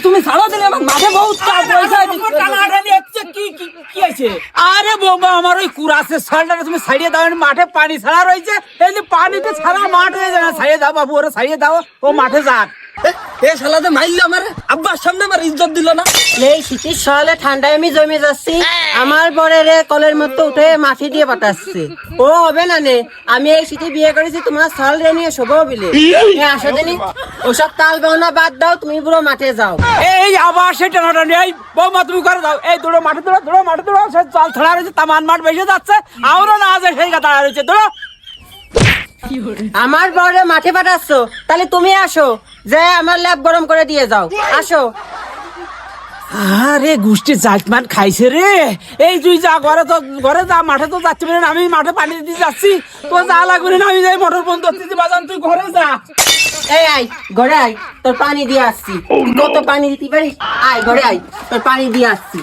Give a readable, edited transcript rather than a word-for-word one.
তুমি ছাড়া দিলে আমার মাঠে বহুত কি আছে? আরে বৌমা আমার ওই কুরাসের সালটা তুমি ছাড়িয়ে দাও, মাঠে পানি ছাড়া রয়েছে, এই যে পানিতে ছাড়া মাঠ হয়ে যায়, ছাড়িয়ে দাও বাবু, ওরা ছাড়িয়ে দাও, ও মাঠে যাক। এ শালাতে মাইল আমার আব্বার সামনে আমার ইজ্জত দিল না। এই শীতের সকালে ঠান্ডায় আমি জমে যাচ্ছি, আমার বরের কলের মধ্যে উঠে মাটি দিয়ে পাঠাচ্ছে। ও হবে না নে, আমি এই শীতে বিয়ে করেছি তোমার সাল রে নিয়ে শোভা বিলে। আসো দিনি ওসব তাল বাউনা বাদ দাও, তুমি পুরো মাঠে যাও। এই আবার সে টানাটানি, এই বৌমা তুমি করে দাও, এই দৌড়ো মাঠে দৌড়ো মাঠে দৌড়ো, সে জল ছাড়া রয়েছে, তামান মাঠ বেসে যাচ্ছে, আরো না আছে সেই কথা রয়েছে, দৌড়ো। আমার বরে মাঠে পাঠাচ্ছ, তাহলে তুমি আসো, যে আমার ল্যাব গরম করে দিয়ে যাও, আসো। আরে গোষ্ঠী জাতমান খাইছে রে, এই তুই যা ঘরে যা, মাঠে তো যাচ্ছি না, আমি মাঠে পানি দিতে যাচ্ছি, তো যা লাগবে না, আমি যাই মোটর বন্ধ করতেছি, বাজান তুই ঘরে যা। এই আয় ঘরে আয়, তোর পানি দিয়ে আসছি। কত পানি দিতে পারিস? আয় ঘরে আয়, তোর পানি দিয়ে আসছি।